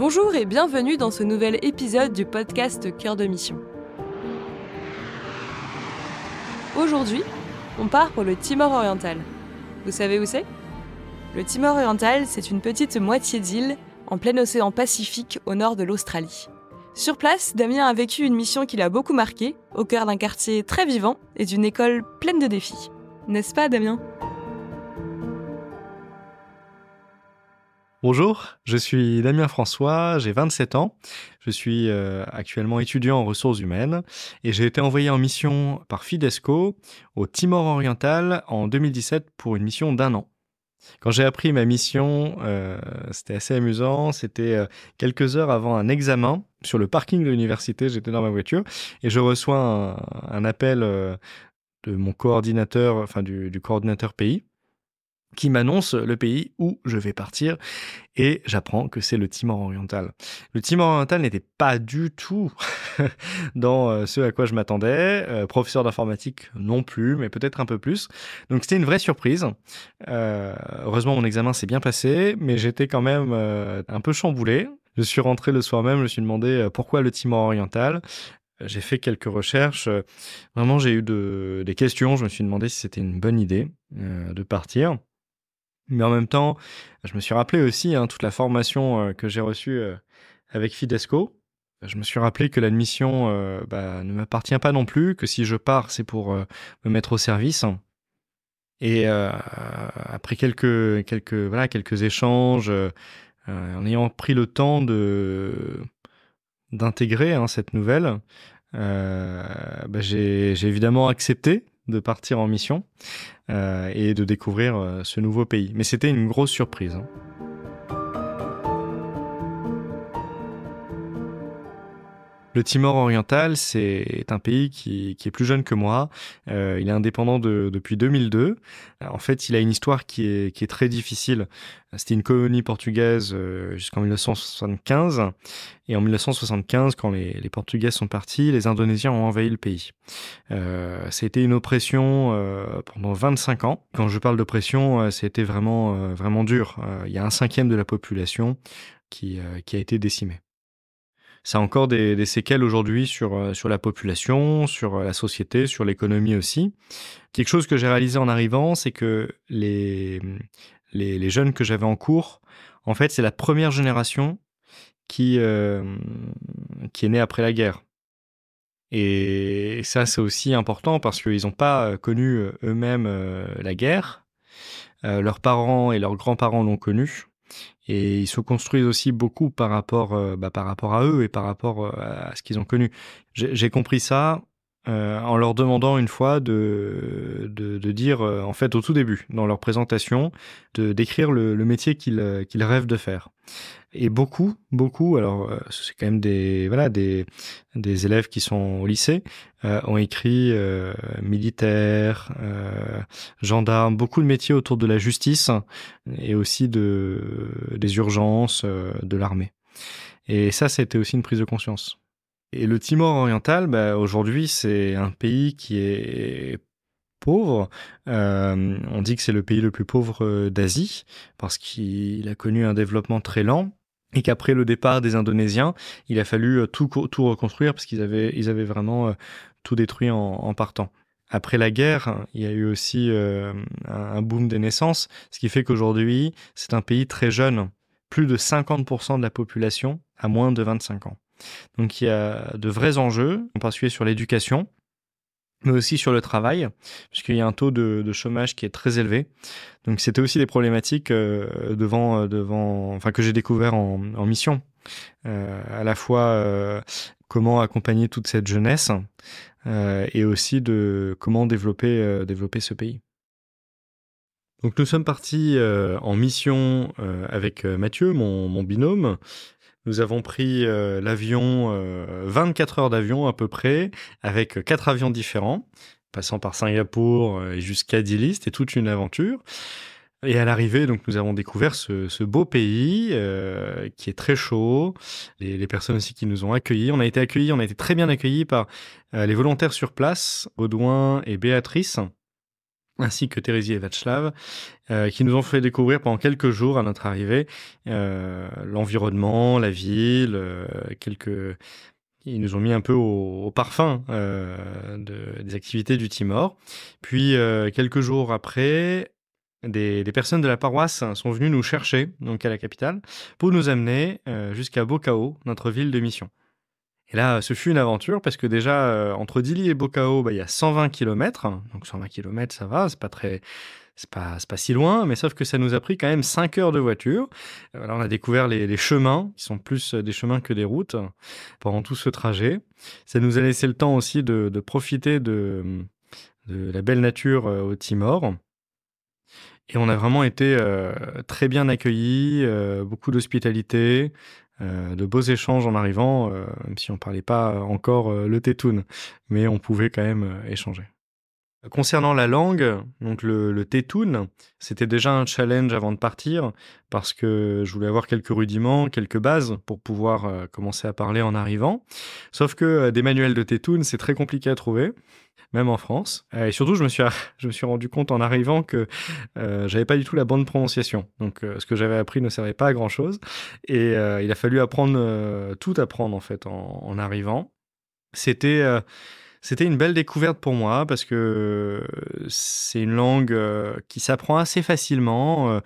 Bonjour et bienvenue dans ce nouvel épisode du podcast Cœur de Mission. Aujourd'hui, on part pour le Timor oriental. Vous savez où c'est ? Le Timor oriental, c'est une petite moitié d'île en plein océan Pacifique au nord de l'Australie. Sur place, Damien a vécu une mission qui l'a beaucoup marqué, au cœur d'un quartier très vivant et d'une école pleine de défis. N'est-ce pas, Damien ? Bonjour, je suis Damien François, j'ai 27 ans, je suis actuellement étudiant en ressources humaines et j'ai été envoyé en mission par Fidesco au Timor oriental en 2017 pour une mission d'1 an. Quand j'ai appris ma mission, c'était assez amusant, c'était quelques heures avant un examen sur le parking de l'université, j'étais dans ma voiture et je reçois un appel de mon coordinateur, enfin du coordinateur pays, qui m'annonce le pays où je vais partir et j'apprends que c'est le Timor oriental. Le Timor oriental n'était pas du tout dans ce à quoi je m'attendais. Professeur d'informatique non plus, mais peut-être un peu plus. Donc c'était une vraie surprise. Heureusement, mon examen s'est bien passé, mais j'étais quand même un peu chamboulé. Je suis rentré le soir même, je me suis demandé pourquoi le Timor oriental. J'ai fait quelques recherches. Vraiment, j'ai eu des questions. Je me suis demandé si c'était une bonne idée de partir. Mais en même temps, je me suis rappelé aussi toute la formation que j'ai reçue avec Fidesco. Je me suis rappelé que l'admission ne m'appartient pas non plus, que si je pars, c'est pour me mettre au service. Et après quelques échanges, en ayant pris le temps d'intégrer cette nouvelle, j'ai évidemment accepté de partir en mission et de découvrir ce nouveau pays. Mais c'était une grosse surprise. Le Timor oriental, c'est un pays qui est plus jeune que moi. Il est indépendant depuis 2002. En fait, il a une histoire qui est très difficile. C'était une colonie portugaise jusqu'en 1975. Et en 1975, quand les Portugais sont partis, les Indonésiens ont envahi le pays. C'était une oppression pendant 25 ans. Quand je parle d'oppression, c'était vraiment dur. Il y a 1/5 de la population qui a été décimée. Ça a encore des séquelles aujourd'hui sur la population, sur la société, sur l'économie aussi. Quelque chose que j'ai réalisé en arrivant, c'est que les jeunes que j'avais en cours, en fait, c'est la première génération qui est née après la guerre. Et ça, c'est aussi important parce qu'ils n'ont pas connu eux-mêmes la guerre. Leurs parents et leurs grands-parents l'ont connue. Et ils se construisent aussi beaucoup par rapport à eux et par rapport à ce qu'ils ont connu. J'ai compris ça en leur demandant une fois de dire, en fait, au tout début, dans leur présentation, de décrire le métier qu'ils rêvent de faire. Et beaucoup, alors c'est quand même des élèves qui sont au lycée, ont écrit militaire, gendarme, beaucoup de métiers autour de la justice et aussi des urgences, de l'armée. Et ça a été aussi une prise de conscience. Et le Timor oriental, aujourd'hui, c'est un pays qui est pauvre. On dit que c'est le pays le plus pauvre d'Asie parce qu'il a connu un développement très lent et qu'après le départ des Indonésiens, il a fallu tout reconstruire parce qu'ils avaient vraiment tout détruit en partant. Après la guerre, il y a eu aussi un boom des naissances, ce qui fait qu'aujourd'hui, c'est un pays très jeune. Plus de 50% de la population a moins de 25 ans. Donc il y a de vrais enjeux, en particulier sur l'éducation, mais aussi sur le travail, puisqu'il y a un taux de chômage qui est très élevé. Donc c'était aussi des problématiques que j'ai découvert en mission. À la fois comment accompagner toute cette jeunesse et aussi de comment développer ce pays. Donc nous sommes partis en mission avec Mathieu, mon binôme. Nous avons pris l'avion, 24 heures d'avion à peu près, avec 4 avions différents, passant par Singapour et jusqu'à Dili, c'était toute une aventure. Et à l'arrivée, donc, nous avons découvert ce beau pays qui est très chaud, les personnes aussi qui nous ont accueillis. On a été très bien accueillis par les volontaires sur place, Audouin et Béatrice, ainsi que Terezy et Václav, qui nous ont fait découvrir pendant quelques jours à notre arrivée l'environnement, la ville, ils nous ont mis un peu au parfum des activités du Timor. Puis, quelques jours après, des personnes de la paroisse sont venues nous chercher, donc à la capitale, pour nous amener jusqu'à Bokao, notre ville de mission. Et là, ce fut une aventure parce que déjà, entre Dili et Bokao, il y a 120 kilomètres. Donc 120 kilomètres, ça va, c'est pas si loin, mais sauf que ça nous a pris quand même 5 heures de voiture. Alors on a découvert les chemins, qui sont plus des chemins que des routes, pendant tout ce trajet. Ça nous a laissé le temps aussi de profiter de la belle nature au Timor. Et on a vraiment été très bien accueillis, beaucoup d'hospitalité, de beaux échanges en arrivant, même si on parlait pas encore le Tetun, mais on pouvait quand même échanger. Concernant la langue, donc le Tetun, c'était déjà un challenge avant de partir, parce que je voulais avoir quelques rudiments, quelques bases pour pouvoir commencer à parler en arrivant. Sauf que des manuels de Tetun, c'est très compliqué à trouver, même en France. Et surtout, je me suis rendu compte en arrivant que j'avais pas du tout la bonne prononciation. Donc, ce que j'avais appris ne servait pas à grand-chose. Et il a fallu tout apprendre en fait en arrivant. C'était une belle découverte pour moi parce que c'est une langue qui s'apprend assez facilement.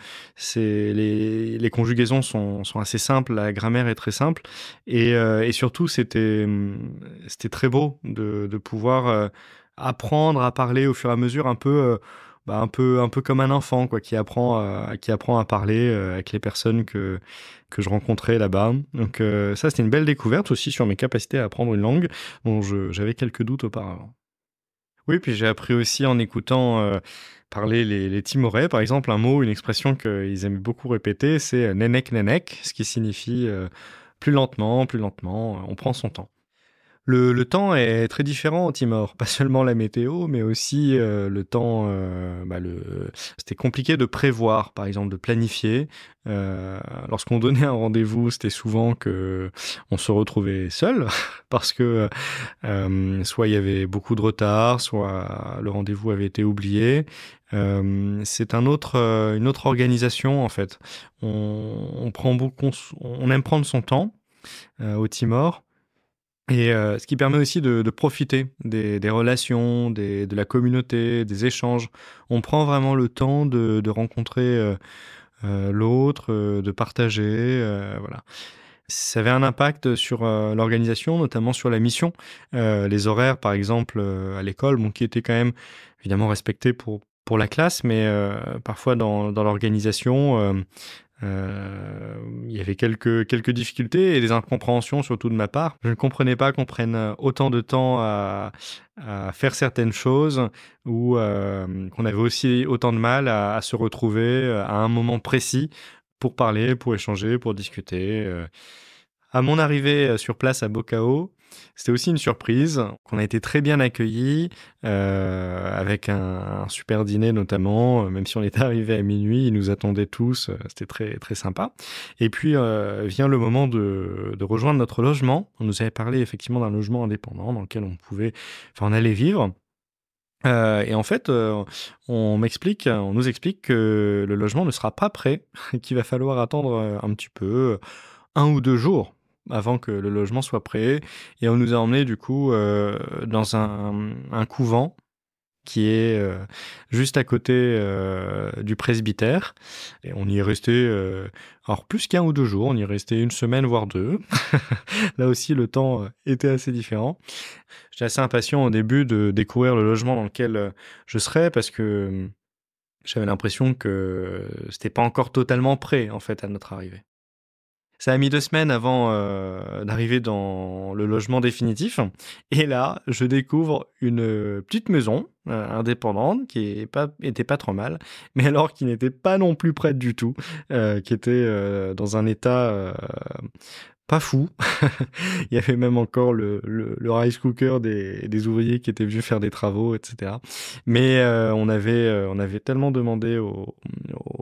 Les conjugaisons sont assez simples, la grammaire est très simple et surtout c'était très beau de pouvoir apprendre à parler au fur et à mesure un peu comme un enfant quoi qui apprend à parler avec les personnes que je rencontrais là-bas. Donc ça c'était une belle découverte aussi sur mes capacités à apprendre une langue dont j'avais quelques doutes auparavant. Oui, puis j'ai appris aussi en écoutant parler les Timorais, par exemple, une expression qu'ils aiment beaucoup répéter, c'est nenek nenek, ce qui signifie plus lentement, on prend son temps. Le temps est très différent au Timor, pas seulement la météo, mais aussi le temps. C'était compliqué de prévoir, par exemple, de planifier. Lorsqu'on donnait un rendez-vous, c'était souvent que on se retrouvait seul parce que soit il y avait beaucoup de retard, soit le rendez-vous avait été oublié. C'est une autre organisation en fait. On aime prendre son temps au Timor. Et ce qui permet aussi de profiter des relations, de la communauté, des échanges. On prend vraiment le temps de rencontrer l'autre, de partager, voilà. Ça avait un impact sur l'organisation, notamment sur la mission. Les horaires, par exemple, à l'école, qui étaient quand même évidemment respectés pour la classe, mais parfois dans l'organisation, il y avait quelques difficultés et des incompréhensions, surtout de ma part. Je ne comprenais pas qu'on prenne autant de temps à faire certaines choses ou qu'on avait aussi autant de mal à se retrouver à un moment précis pour parler, pour échanger, pour discuter. À mon arrivée sur place à Bokao, c'était aussi une surprise, qu'on a été très bien accueillis, avec un super dîner notamment, même si on était arrivé à minuit, ils nous attendaient tous, c'était très, très sympa. Et puis vient le moment de rejoindre notre logement. On nous avait parlé effectivement d'un logement indépendant dans lequel on allait vivre. Et en fait, on nous explique que le logement ne sera pas prêt, qu'il va falloir attendre un petit peu, 1 ou 2 jours avant que le logement soit prêt. Et on nous a emmenés du coup dans un couvent qui est juste à côté du presbytère. Et on y est resté, alors plus qu'1 ou 2 jours, on y est resté 1 semaine, voire 2. Là aussi, le temps était assez différent. J'étais assez impatient au début de découvrir le logement dans lequel je serais parce que j'avais l'impression que c'était pas encore totalement prêt en fait à notre arrivée. Ça a mis 2 semaines avant d'arriver dans le logement définitif. Et là, je découvre une petite maison indépendante qui était pas trop mal, mais alors qui n'était pas non plus prête du tout, qui était dans un état pas fou. Il y avait même encore le rice cooker des ouvriers qui étaient venus faire des travaux, etc. Mais on avait tellement demandé aux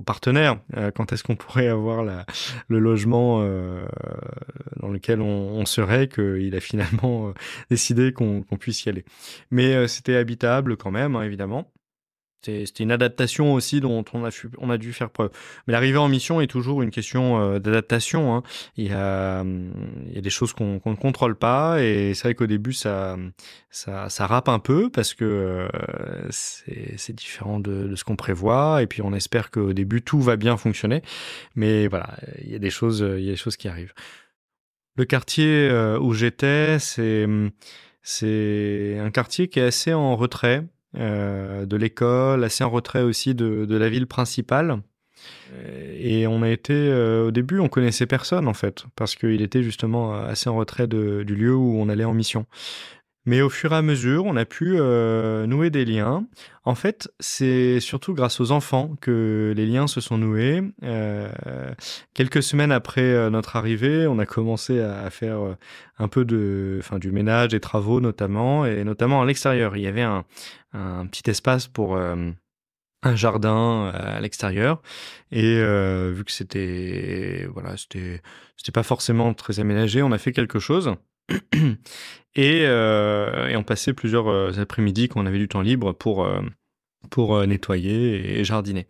partenaires quand est-ce qu'on pourrait avoir le logement dans lequel on serait, qu'il a finalement décidé qu'on puisse y aller. Mais c'était habitable quand même, hein, évidemment. C'était une adaptation aussi dont on a dû faire preuve. Mais l'arrivée en mission est toujours une question d'adaptation, hein. Il y a des choses qu'on ne contrôle pas, et c'est vrai qu'au début ça rappe un peu parce que c'est différent de ce qu'on prévoit, et puis on espère qu'au début tout va bien fonctionner. Mais voilà, il y a des choses qui arrivent. Le quartier où j'étais, c'est un quartier qui est assez en retrait de l'école, assez en retrait aussi de la ville principale. Et on a été, au début, on connaissait personne en fait, parce qu'il était justement assez en retrait du lieu où on allait en mission. Mais au fur et à mesure, on a pu nouer des liens. En fait, c'est surtout grâce aux enfants que les liens se sont noués. Quelques semaines après notre arrivée, on a commencé à faire un peu du ménage, des travaux notamment, et notamment à l'extérieur. Il y avait un petit espace pour un jardin à l'extérieur, et vu que c'était pas forcément très aménagé, on a fait quelque chose. Et on passait plusieurs après-midi quand on avait du temps libre pour nettoyer et jardiner.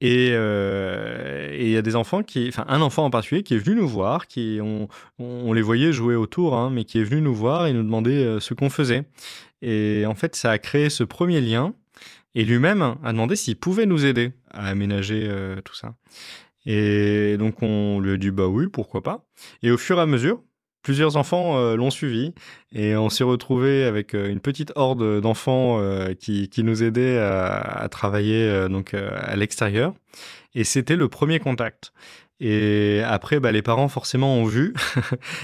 Et il y a des enfants un enfant en particulier qui est venu nous voir, on les voyait jouer autour, hein, mais qui est venu nous voir et nous demander ce qu'on faisait. Et en fait, ça a créé ce premier lien. Et lui-même a demandé s'il pouvait nous aider à aménager tout ça. Et donc on lui a dit bah oui, pourquoi pas. Et au fur et à mesure, plusieurs enfants l'ont suivi, et on s'est retrouvé avec une petite horde d'enfants qui nous aidaient à travailler à l'extérieur. Et c'était le premier contact. Et après, les parents forcément ont vu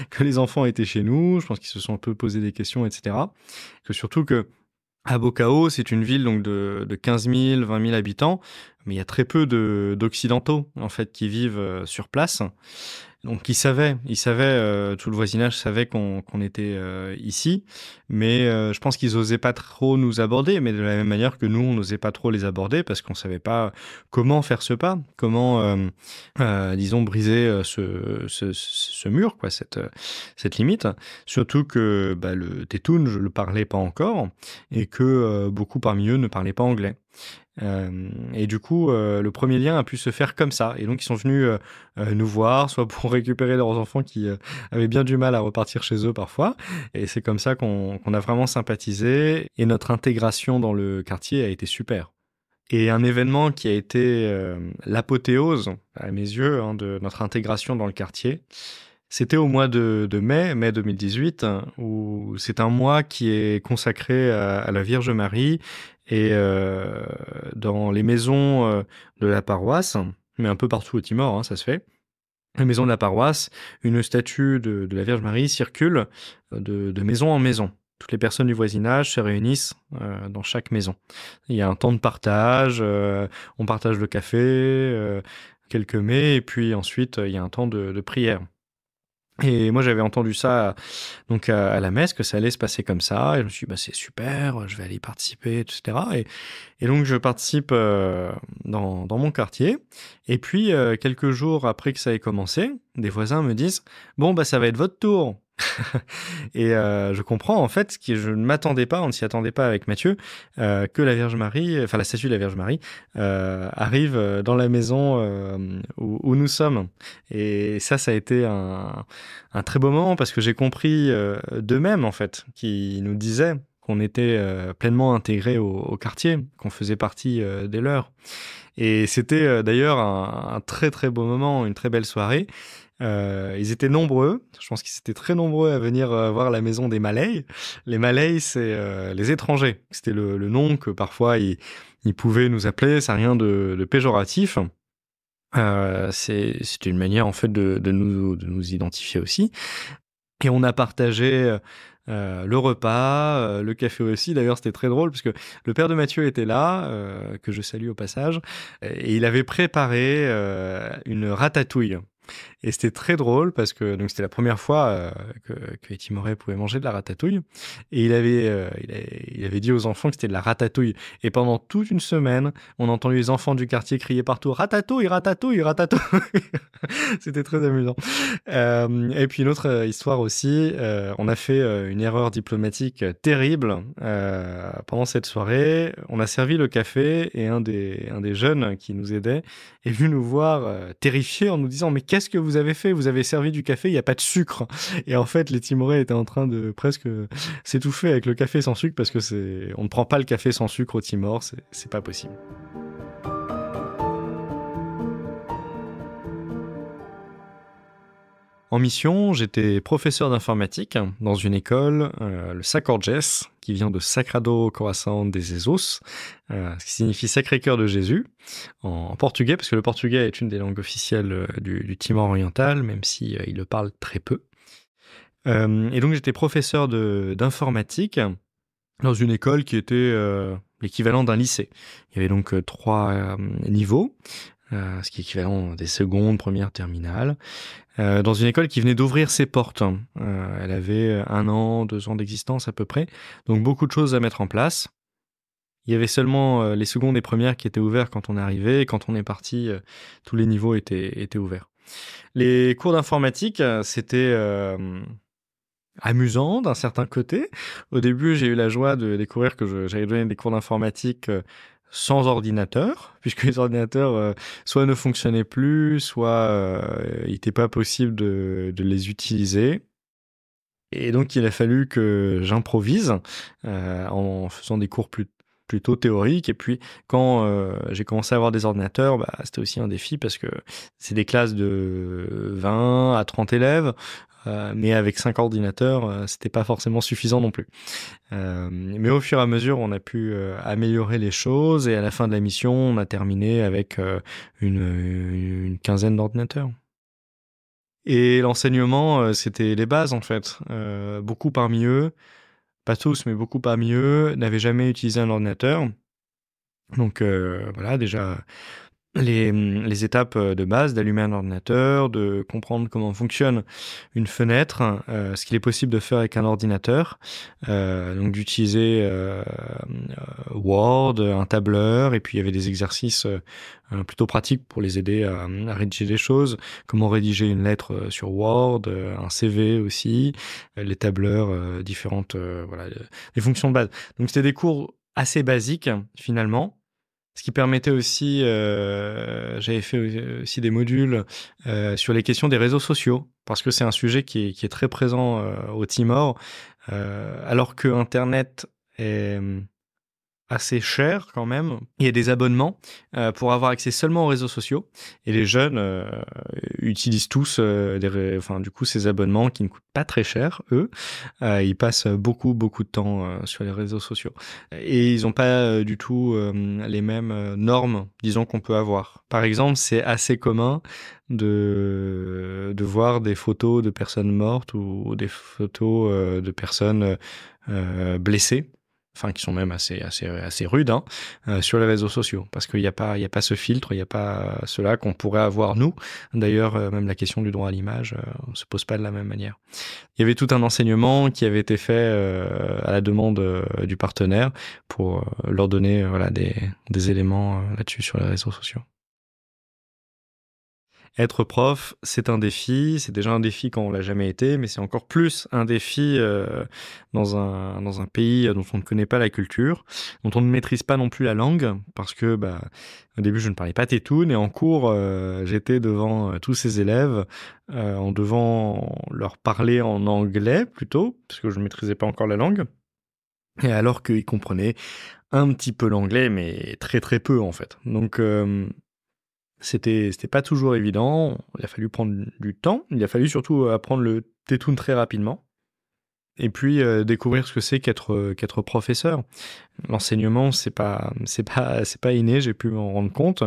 que les enfants étaient chez nous. Je pense qu'ils se sont un peu posé des questions, etc. Que surtout que Abocao, c'est une ville donc de 15 000, 20 000 habitants, mais il y a très peu d'Occidentaux en fait qui vivent sur place. Donc ils savaient, tout le voisinage savait qu'on était ici, mais je pense qu'ils osaient pas trop nous aborder, mais de la même manière que nous, on n'osait pas trop les aborder parce qu'on savait pas comment faire ce pas, comment, disons, briser ce mur, quoi, cette limite. Surtout que le Tétoun, je le parlais pas encore, et que beaucoup parmi eux ne parlaient pas anglais. Et du coup, le premier lien a pu se faire comme ça. Et donc, ils sont venus nous voir, soit pour récupérer leurs enfants qui avaient bien du mal à repartir chez eux parfois. Et c'est comme ça qu'on a vraiment sympathisé. Et notre intégration dans le quartier a été super. Et un événement qui a été l'apothéose, à mes yeux, hein, de notre intégration dans le quartier, c'était au mois de mai 2018, où c'est un mois qui est consacré à la Vierge Marie. Et dans les maisons de la paroisse, mais un peu partout au Timor, hein, ça se fait, les maisons de la paroisse, une statue de la Vierge Marie circule de maison en maison. Toutes les personnes du voisinage se réunissent dans chaque maison. Il y a un temps de partage, on partage le café, quelques mets, et puis ensuite il y a un temps de prière. Et moi, j'avais entendu ça donc à la messe, que ça allait se passer comme ça. Et je me suis dit, c'est super, je vais aller y participer, etc. Et donc, je participe dans mon quartier. Et puis, quelques jours après que ça ait commencé, des voisins me disent, bon, ça va être votre tour. Et je comprends en fait que je ne m'attendais pas, on ne s'y attendait pas avec Mathieu, que la Vierge Marie, la statue de la Vierge Marie arrive dans la maison où nous sommes. Et ça a été un très beau moment, parce que j'ai compris d'eux-mêmes en fait, qui nous disaient qu'on était pleinement intégrés au quartier, qu'on faisait partie des leurs. Et c'était d'ailleurs un très très beau moment, une très belle soirée. Ils étaient nombreux, je pense qu'ils étaient très nombreux à venir voir la maison des Malays. Les Malays, c'est les étrangers. C'était le nom que parfois ils pouvaient nous appeler, c'est rien de péjoratif. C'est une manière en fait de nous identifier aussi. Et on a partagé le repas, le café aussi. D'ailleurs, c'était très drôle parce que le père de Mathieu était là, que je salue au passage, et il avait préparé une ratatouille. Et c'était très drôle parce que donc c'était la première fois que les Timorais pouvaient manger de la ratatouille. Et il avait dit aux enfants que c'était de la ratatouille. Et pendant toute une semaine, on a entendu les enfants du quartier crier partout ratatouille, ratatouille, ratatouille. C'était très amusant. Et puis une autre histoire aussi, on a fait une erreur diplomatique terrible pendant cette soirée. On a servi le café et un des jeunes qui nous aidait est venu nous voir terrifiés en nous disant mais qu'est-ce que vous avez fait? Vous avez servi du café, il n'y a pas de sucre. Et en fait, les Timorais étaient en train de presque s'étouffer avec le café sans sucre parce que on ne prend pas le café sans sucre au Timor, c'est pas possible. En mission, j'étais professeur d'informatique dans une école, le Sacordjes, qui vient de Sagrado Coração de Jesus, ce qui signifie Sacré-Cœur de Jésus, en portugais, parce que le portugais est une des langues officielles du Timor oriental, même si il le parle très peu. Et donc j'étais professeur d'informatique dans une école qui était l'équivalent d'un lycée. Il y avait donc 3 niveaux, ce qui est équivalent des secondes, premières, terminales, dans une école qui venait d'ouvrir ses portes. Elle avait 1 an, 2 ans d'existence à peu près, donc beaucoup de choses à mettre en place. Il y avait seulement les secondes et premières qui étaient ouvertes quand on est arrivé, et quand on est parti, tous les niveaux étaient ouverts. Les cours d'informatique, c'était amusant d'un certain côté. Au début, j'ai eu la joie de découvrir que j'allais donner des cours d'informatique sans ordinateur, puisque les ordinateurs soit ne fonctionnaient plus, soit il n'était pas possible de les utiliser. Et donc, il a fallu que j'improvise en faisant des cours plutôt théoriques. Et puis, quand j'ai commencé à avoir des ordinateurs, c'était aussi un défi parce que c'est des classes de 20 à 30 élèves. Mais avec 5 ordinateurs, c'était pas forcément suffisant non plus. Mais au fur et à mesure, on a pu améliorer les choses et à la fin de la mission, on a terminé avec une quinzaine d'ordinateurs. Et l'enseignement, c'était les bases en fait. Beaucoup parmi eux, pas tous, mais beaucoup parmi eux, n'avaient jamais utilisé un ordinateur. Donc voilà, déjà les étapes de base, d'allumer un ordinateur, de comprendre comment fonctionne une fenêtre, ce qu'il est possible de faire avec un ordinateur, donc d'utiliser Word, un tableur, et puis il y avait des exercices plutôt pratiques pour les aider à rédiger des choses, comment rédiger une lettre sur Word, un CV aussi, les tableurs, différentes, voilà, les fonctions de base. Donc c'était des cours assez basiques finalement. Ce qui permettait aussi, j'avais fait aussi des modules sur les questions des réseaux sociaux, parce que c'est un sujet qui est très présent au Timor, alors que Internet est assez cher quand même. Il y a des abonnements pour avoir accès seulement aux réseaux sociaux, et les jeunes utilisent tous du coup ces abonnements qui ne coûtent pas très cher. Eux, ils passent beaucoup de temps sur les réseaux sociaux et ils n'ont pas du tout les mêmes normes, disons, qu'on peut avoir. Par exemple, c'est assez commun de voir des photos de personnes mortes ou des photos de personnes blessées, enfin qui sont même assez rudes, sur les réseaux sociaux, parce qu'il n'y a pas ce filtre, il n'y a pas cela qu'on pourrait avoir nous. D'ailleurs, même la question du droit à l'image ne se pose pas de la même manière. Il y avait tout un enseignement qui avait été fait à la demande du partenaire pour leur donner des éléments là-dessus sur les réseaux sociaux. Être prof, c'est un défi. C'est déjà un défi quand on l'a jamais été, mais c'est encore plus un défi dans un pays dont on ne connaît pas la culture, dont on ne maîtrise pas non plus la langue, parce que au début je ne parlais pas tétoune, et en cours j'étais devant tous ces élèves en devant leur parler en anglais plutôt, parce que je ne maîtrisais pas encore la langue, et alors qu'ils comprenaient un petit peu l'anglais, mais très très peu en fait. Donc c'était pas toujours évident, il a fallu prendre du temps, il a fallu surtout apprendre le tétoune très rapidement, et puis découvrir ce que c'est qu'être professeur. L'enseignement, c'est pas inné, j'ai pu m'en rendre compte.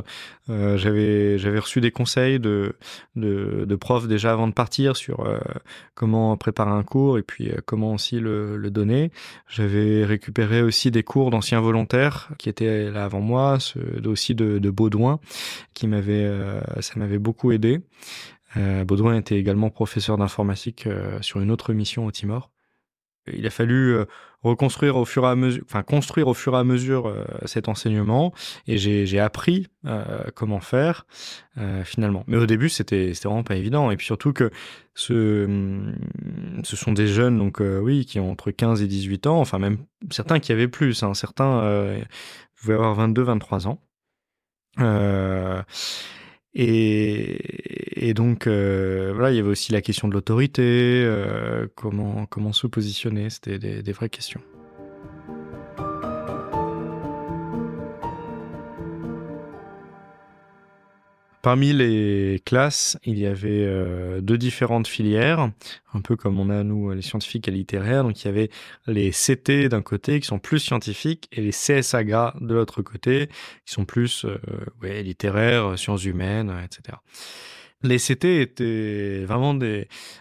J'avais reçu des conseils de profs déjà avant de partir sur comment préparer un cours et puis comment aussi le donner. J'avais récupéré aussi des cours d'anciens volontaires qui étaient là avant moi, aussi de Baudouin, ça m'avait beaucoup aidé. Baudouin était également professeur d'informatique sur une autre mission au Timor. Il a fallu construire au fur et à mesure cet enseignement, et j'ai appris comment faire finalement. Mais au début, c'était vraiment pas évident. Et puis surtout que ce sont des jeunes, donc oui, qui ont entre 15 et 18 ans, enfin même certains qui avaient plus, hein, certains pouvaient avoir 22, 23 ans. Et donc voilà, il y avait aussi la question de l'autorité, comment se positionner, c'était des vraies questions. Parmi les classes, il y avait deux différentes filières, un peu comme on a nous les scientifiques et littéraires. Donc il y avait les CT d'un côté qui sont plus scientifiques et les CSAGA de l'autre côté qui sont plus littéraires, sciences humaines, etc. Les CT étaient vraiment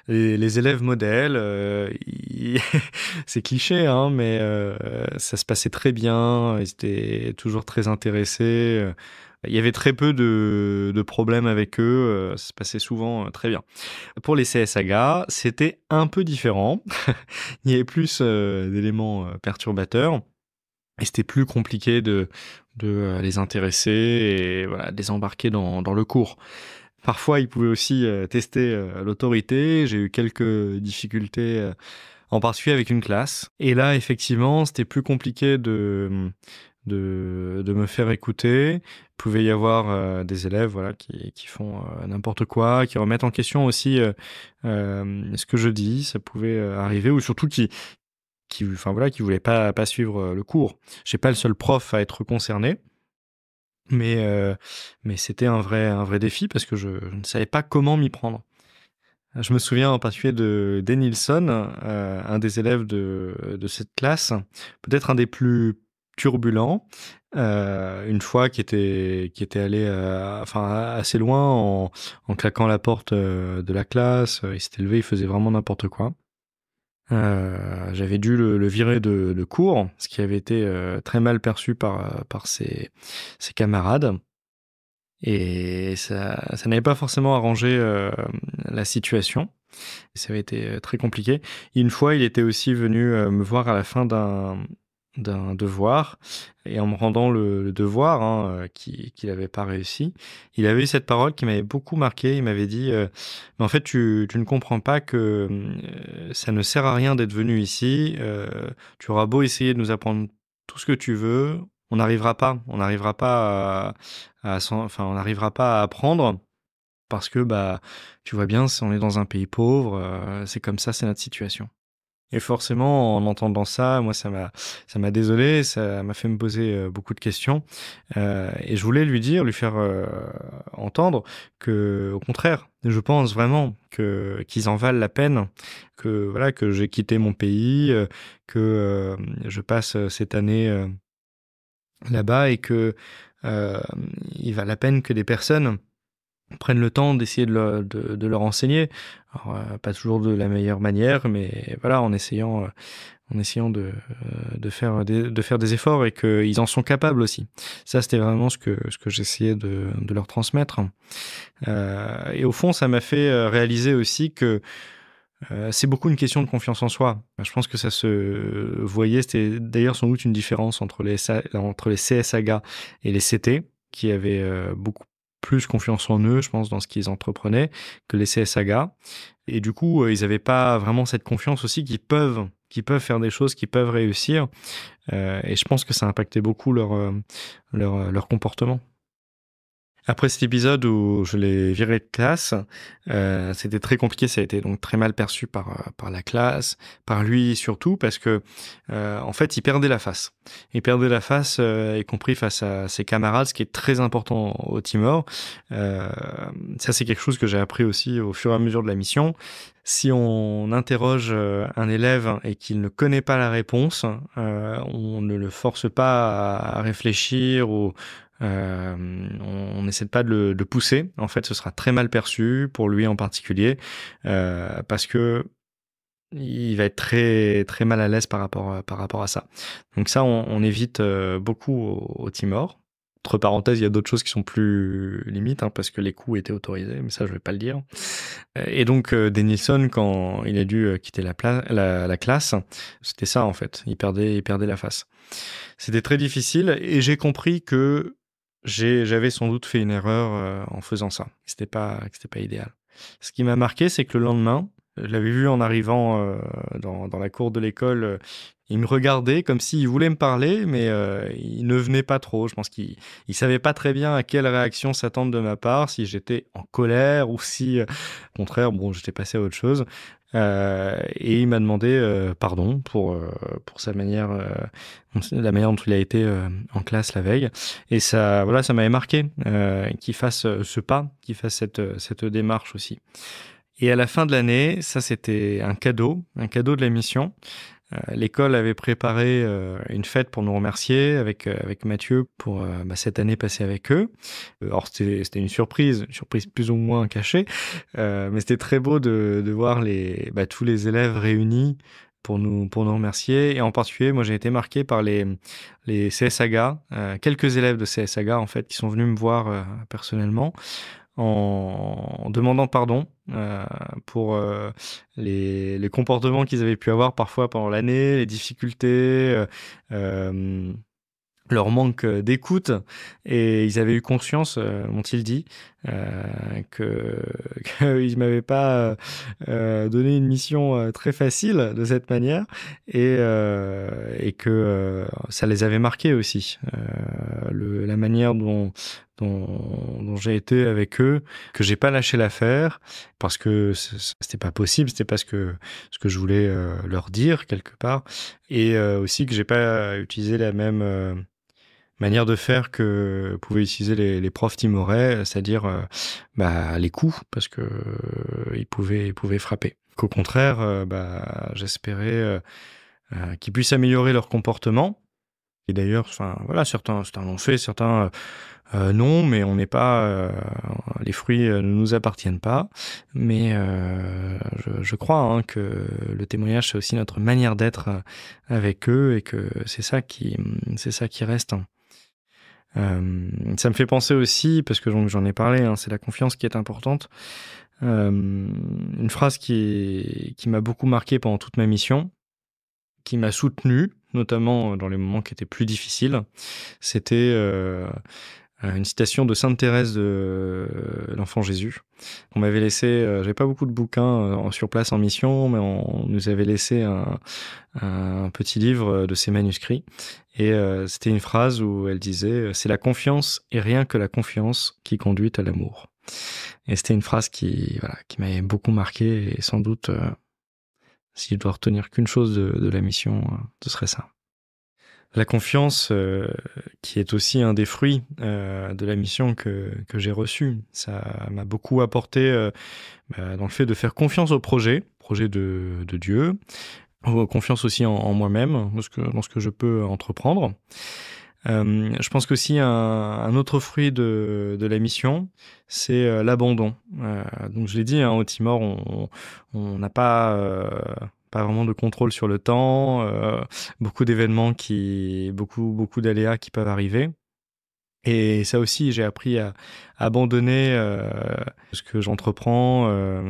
les élèves modèles. C'est cliché, hein, mais ça se passait très bien. Ils étaient toujours très intéressés. Il y avait très peu de problèmes avec eux. Ça se passait souvent très bien. Pour les CSAGA, c'était un peu différent. Il y avait plus d'éléments perturbateurs. Et c'était plus compliqué de les intéresser et voilà, de les embarquer dans le cours. Parfois, ils pouvaient aussi tester l'autorité. J'ai eu quelques difficultés, en particulier avec une classe. Et là, effectivement, c'était plus compliqué de me faire écouter. Il pouvait y avoir des élèves voilà, qui font n'importe quoi, qui remettent en question aussi ce que je dis. Ça pouvait arriver, ou surtout qui voulaient pas suivre le cours. J'ai pas le seul prof à être concerné. Mais c'était un vrai défi parce que je ne savais pas comment m'y prendre. Je me souviens en particulier de Denilson, un des élèves de cette classe, peut-être un des plus turbulents, une fois qui était allé assez loin en claquant la porte de la classe. Il s'était levé, il faisait vraiment n'importe quoi. J'avais dû le virer de cours, ce qui avait été très mal perçu par ses camarades. Et ça n'avait pas forcément arrangé la situation. Ça avait été très compliqué. Une fois, il était aussi venu me voir à la fin d'un devoir, et en me rendant le devoir qu'il n'avait pas réussi, il avait eu cette parole qui m'avait beaucoup marqué. Il m'avait dit mais en fait tu ne comprends pas que ça ne sert à rien d'être venu ici, tu auras beau essayer de nous apprendre tout ce que tu veux, on n'arrivera pas on n'arrivera pas à apprendre, parce que tu vois bien, on est dans un pays pauvre, c'est comme ça, c'est notre situation. Et forcément, en entendant ça, moi, ça m'a désolé, ça m'a fait me poser beaucoup de questions. Et je voulais lui faire entendre que, au contraire, je pense vraiment qu'ils en valent la peine, que j'ai quitté mon pays, que je passe cette année là-bas, et que il va la peine que des personnes prennent le temps d'essayer de leur enseigner. Alors, pas toujours de la meilleure manière, mais voilà, en essayant de faire des efforts, et qu'ils en sont capables aussi. Ça, c'était vraiment ce que j'essayais de leur transmettre. Et au fond, ça m'a fait réaliser aussi que c'est beaucoup une question de confiance en soi. Je pense que ça se voyait. C'était d'ailleurs sans doute une différence entre les CSAGA et les CT, qui avaient beaucoup plus confiance en eux, je pense, dans ce qu'ils entreprenaient, que les CSAGA. Et du coup, ils n'avaient pas vraiment cette confiance aussi qu'ils peuvent faire des choses, qu'ils peuvent réussir. Et je pense que ça a impacté beaucoup leur comportement. Après cet épisode où je l'ai viré de classe, c'était très compliqué. Ça a été donc très mal perçu par la classe, par lui surtout, parce que en fait, il perdait la face. Il perdait la face, y compris face à ses camarades, ce qui est très important au Timor. Ça, c'est quelque chose que j'ai appris aussi au fur et à mesure de la mission. Si on interroge un élève et qu'il ne connaît pas la réponse, on ne le force pas à réfléchir, ou on n'essaie pas de le pousser. En fait, ce sera très mal perçu pour lui en particulier, parce que il va être très très mal à l'aise par rapport à ça. Donc ça, on évite beaucoup au Timor. Entre parenthèses, il y a d'autres choses qui sont plus limites, parce que les coups étaient autorisés, mais ça, je vais pas le dire. Et donc, Denilson, quand il a dû quitter la classe, c'était ça, en fait. Il perdait la face. C'était très difficile et j'ai compris que j'avais sans doute fait une erreur en faisant ça. Que c'était pas idéal. Ce qui m'a marqué, c'est que le lendemain, je l'avais vu en arrivant dans la cour de l'école. Il me regardait comme s'il voulait me parler, mais il ne venait pas trop. Je pense qu'il savait pas très bien à quelle réaction s'attendre de ma part, si j'étais en colère ou si, au contraire, j'étais passé à autre chose. Et il m'a demandé pardon pour sa manière, la manière dont il a été en classe la veille. Et ça m'avait marqué qu'il fasse ce pas, qu'il fasse cette démarche aussi. Et à la fin de l'année, ça c'était un cadeau de la mission. L'école avait préparé une fête pour nous remercier avec Mathieu pour cette année passée avec eux. Alors c'était une surprise plus ou moins cachée, mais c'était très beau de voir tous les élèves réunis pour nous remercier. Et en particulier, moi j'ai été marqué par les CSAGA, quelques élèves de CSAGA en fait qui sont venus me voir personnellement, en demandant pardon pour les comportements qu'ils avaient pu avoir parfois pendant l'année, les difficultés, leur manque d'écoute, et ils avaient eu conscience, m'ont-ils dit, qu'ils m'avaient pas donné une mission très facile de cette manière, et que ça les avait marqués aussi, la manière dont j'ai été avec eux, que j'ai pas lâché l'affaire parce que c'était pas possible, c'était pas ce que je voulais leur dire quelque part, et aussi que j'ai pas utilisé la même manière de faire que pouvaient utiliser les profs timorais, c'est-à-dire les coups, parce que ils pouvaient frapper. Qu'au contraire, j'espérais qu'ils puissent améliorer leur comportement. Et d'ailleurs, certains l'ont fait, certains non, mais on n'est pas, les fruits ne nous appartiennent pas. Mais je crois que le témoignage, c'est aussi notre manière d'être avec eux, et que c'est ça qui reste. Ça me fait penser aussi, parce que j'en ai parlé, c'est la confiance qui est importante. Une phrase qui m'a beaucoup marqué pendant toute ma mission, qui m'a soutenu, notamment dans les moments qui étaient plus difficiles, c'était une citation de Sainte Thérèse de l'Enfant Jésus. On m'avait laissé, j'avais pas beaucoup de bouquins sur place en mission, mais on nous avait laissé un petit livre de ses manuscrits. Et c'était une phrase où elle disait « C'est la confiance et rien que la confiance qui conduit à l'amour ». Et c'était une phrase qui m'avait beaucoup marqué, et sans doute, si je dois retenir qu'une chose de la mission, ce serait ça. La confiance, qui est aussi un des fruits de la mission que j'ai reçue. Ça m'a beaucoup apporté dans le fait de faire confiance au projet de Dieu, confiance aussi en moi-même, dans ce que je peux entreprendre. Je pense qu'aussi un autre fruit de la mission, c'est l'abandon. Donc je l'ai dit, au Timor, on n'a pas vraiment de contrôle sur le temps, beaucoup d'événements beaucoup d'aléas qui peuvent arriver. Et ça aussi, j'ai appris à abandonner ce que j'entreprends,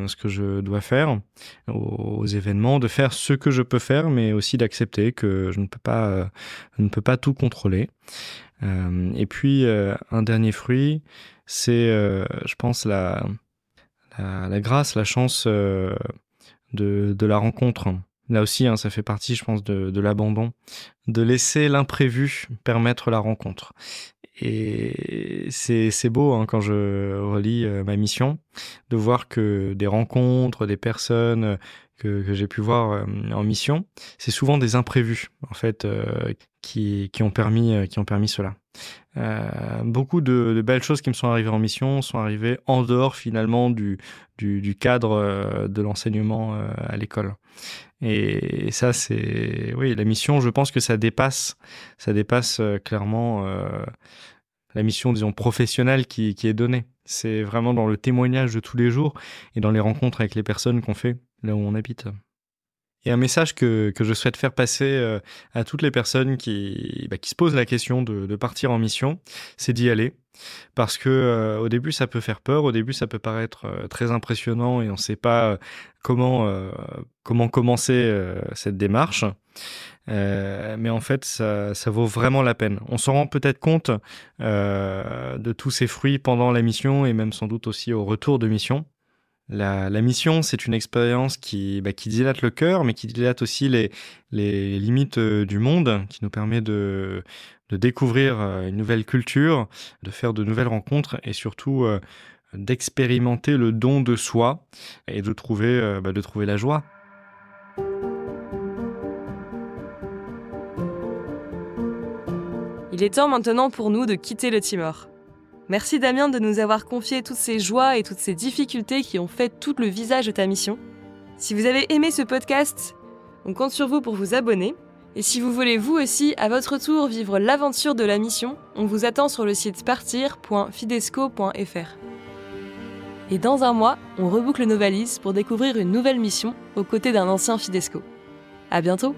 ce que je dois faire aux événements, de faire ce que je peux faire, mais aussi d'accepter que je ne peux pas tout contrôler. Et puis, un dernier fruit, c'est, je pense, la grâce, la chance de la rencontre. Là aussi, ça fait partie, je pense, de l'abandon, de laisser l'imprévu permettre la rencontre. Et c'est beau, quand je relis ma mission, de voir que des rencontres, des personnes que j'ai pu voir en mission, c'est souvent des imprévus, en fait, qui ont permis cela. Beaucoup de belles choses qui me sont arrivées en mission sont arrivées en dehors finalement du cadre de l'enseignement à l'école. Et ça, c'est la mission. Je pense que ça dépasse clairement la mission, disons, professionnelle qui est donnée. C'est vraiment dans le témoignage de tous les jours et dans les rencontres avec les personnes qu'on fait là où on habite. Et un message que je souhaite faire passer à toutes les personnes qui se posent la question de partir en mission, c'est d'y aller. Parce que au début, ça peut faire peur, au début, ça peut paraître très impressionnant et on ne sait pas comment commencer cette démarche. Mais en fait, ça vaut vraiment la peine. On s'en rend peut-être compte de tous ces fruits pendant la mission et même sans doute aussi au retour de mission. La mission, c'est une expérience qui dilate le cœur, mais qui dilate aussi les limites du monde, qui nous permet de découvrir une nouvelle culture, de faire de nouvelles rencontres et surtout d'expérimenter le don de soi et de trouver la joie. Il est temps maintenant pour nous de quitter le Timor. Merci Damien de nous avoir confié toutes ces joies et toutes ces difficultés qui ont fait tout le visage de ta mission. Si vous avez aimé ce podcast, on compte sur vous pour vous abonner. Et si vous voulez vous aussi, à votre tour, vivre l'aventure de la mission, on vous attend sur le site partir.fidesco.fr. Et dans un mois, on reboucle nos valises pour découvrir une nouvelle mission aux côtés d'un ancien Fidesco. À bientôt!